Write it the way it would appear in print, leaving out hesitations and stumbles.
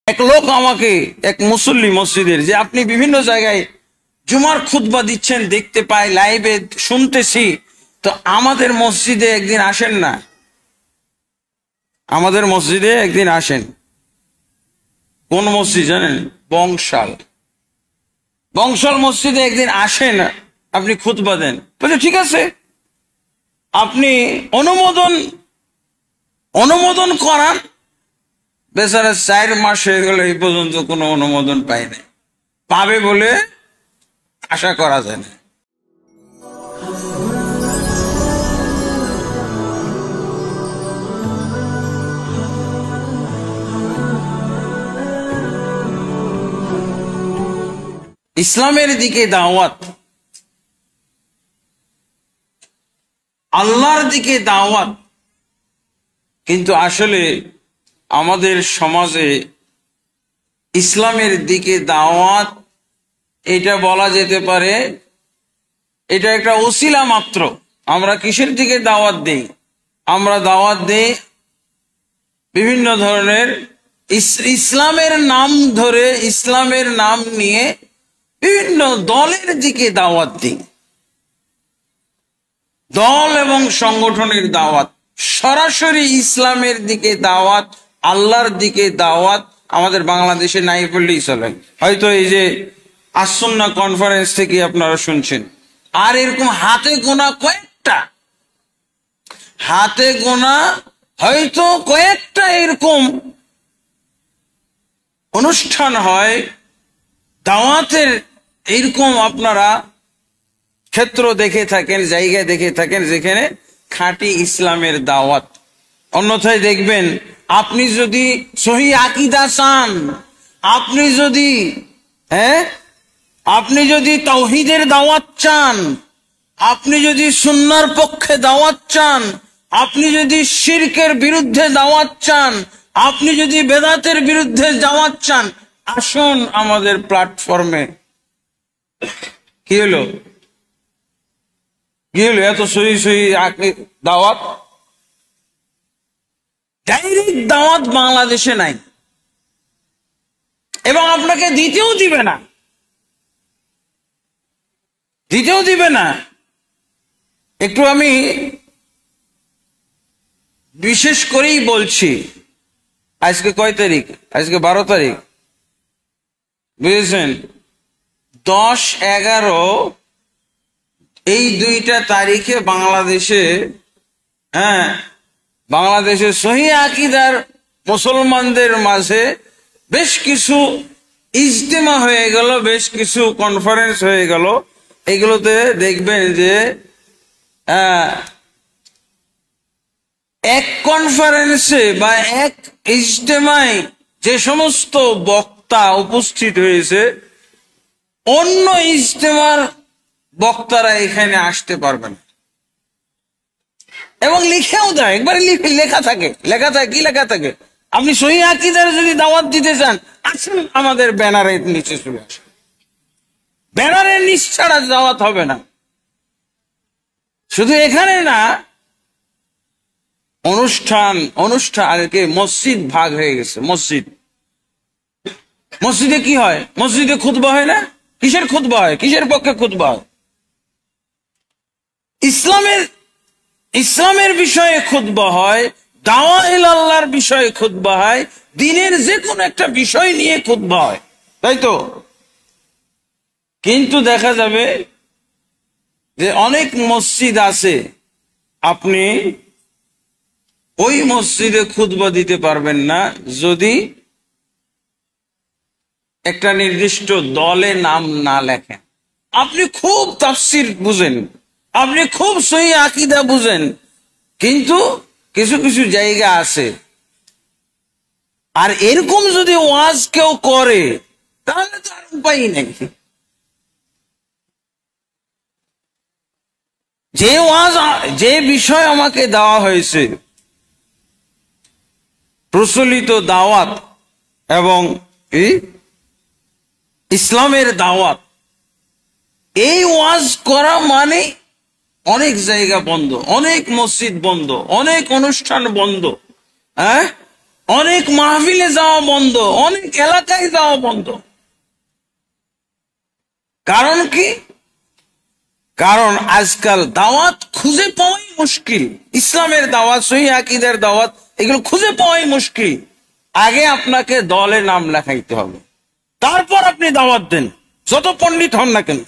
এক লোক আমাকে, এক মুসল্লি মসজিদের, যে আপনি বিভিন্ন জায়গায় জুমার খুতবা দিচ্ছেন দেখতে পাই, লাইভে শুনতেছি, তো আমাদের মসজিদে একদিন আসেন না, আমাদের মসজিদে একদিন আসেন। কোন মসজিদ জানেন? বংশাল। বংশাল মসজিদে একদিন আসেন, আপনি খুতবা দেন। বলছে ঠিক আছে, আপনি অনুমোদন করান। বেচারা 4 মাস হয়ে গেল, এই পর্যন্ত কোনো অনুমোদন পাই নাই। পাবে বলে আশা করা যায় না। ইসলামের দিকে দাওয়াত, আল্লাহর দিকে দাওয়াত, কিন্তু আসলে আমাদের সমাজে ইসলামের দিকে দাওয়াত এটা বলা যেতে পারে এটা একটা ওসিলা মাত্র। আমরা কিসের দিকে দাওয়াত দেই? আমরা দাওয়াত দেই বিভিন্ন ধরনের ইসলামের নাম ধরে, ইসলামের নাম নিয়ে বিভিন্ন দলের দিকে দাওয়াত দিই। দল এবং সংগঠনের দাওয়াত, সরাসরি ইসলামের দিকে দাওয়াত, আল্লাহর দিকে দাওয়াত আমাদের বাংলাদেশে নাই বললেই চলে। হয়তো এই যে আসুন্নাহ কনফারেন্স থেকে আপনারা শুনছেন, আর এরকম হাতে গোনা হয়তো কয়েকটা এরকম অনুষ্ঠান হয় দাওয়াতের, এইরকম আপনারা ক্ষেত্র দেখে থাকেন, জায়গায় দেখে থাকেন যেখানে খাঁটি ইসলামের দাওয়াত। অন্যথায় দেখবেন, আপনি যদি সহি আকীদা চান, আপনি যদি তাওহীদের দাওয়াত চান, আপনি যদি সুন্নাহর পক্ষে দাওয়াত চান, আপনি যদি শিরকের বিরুদ্ধে দাওয়াত চান, আপনি যদি বেদাতের বিরুদ্ধে দাওয়াত চান, আসুন আমাদের প্ল্যাটফর্মে। কি হলো এত সহি দাওয়াত? ডাইরেক্ট দাওয়াত বাংলাদেশে নাই, এবং আপনাকে দিতেও দিবে না। একটু আমি বিশেষ করেই বলছি, আজকে কয় তারিখ? আজকে 12 তারিখ, বুঝেছেন? 10-11 এই 2টা তারিখে বাংলাদেশে সহি আকীদার মুসলমানদের মাঝে বেশ কিছু ইজতেমা হয়ে গেল, বেশ কিছু কনফারেন্স হয়ে গেল। এগুলোতে দেখবেন যে এক কনফারেন্সে বা এক ইজতেমায় যে সমস্ত বক্তা উপস্থিত হয়েছে, অন্য ইজতেমার বক্তারা এখানে আসতে পারবেন। এবং লিখেও দেয়, একবারে লেখা থাকে। কি লেখা থাকে? আপনি সহি আকীদার যদি দাওয়াত দিতে চান, আসুন আমাদের ব্যানারের নিচে চলে আসুন। ব্যানারের নিচ ছাড়া দাওয়াত হবে না। শুধু এখানে না, অনুষ্ঠানকে মসজিদ ভাগ হয়ে গেছে। মসজিদে কি হয়? মসজিদে খুতবা হয় না? কিসের খুতবা হয়? কিসের পক্ষে খুতবা হয়? ইসলামের বিষয়ে খুতবা হয়, দাওয়া ইলাল্লাহর বিষয়ে খুতবা হয়, দ্বীনের যে কোনো একটা বিষয় নিয়ে খুতবা হয়, তাই তো? কিন্তু দেখা যাবে যে অনেক মসজিদ আছে, আপনি ওই মসজিদে খুতবা দিতে পারবেন না যদি একটা নির্দিষ্ট দলে নাম না লেখেন। আপনি খুব তাফসীর বুঝেন, আপনি খুব সহি আকীদা বুঝেন, কিন্তু কিছু কিছু জায়গা আছে, আর এরকম যদি ওয়াজ কেউ করে তাহলে তো আর উপায় নেই। যে বিষয় আমাকে দেওয়া হয়েছে, প্রচলিত দাওয়াত এবং ইসলামের দাওয়াত, এই ওয়াজ করা মানে অনেক জায়গা বন্ধ, অনেক মসজিদ বন্ধ, অনেক অনুষ্ঠান বন্ধ। অনেক মাহফিলে যাওয়া বন্ধ, অনেক এলাকায় যাওয়া বন্ধ। কারণ কি? কারণ আজকাল দাওয়াত খুঁজে পাওয়াই মুশকিল। ইসলামের দাওয়াত, সহিহ আকীদার দাওয়াত, এগুলো খুঁজে পাওয়াই মুশকিল। আগে আপনাকে দলে নাম লেখাইতে হবে, তারপর আপনি দাওয়াত দেন, যত পণ্ডিত হন না কেন।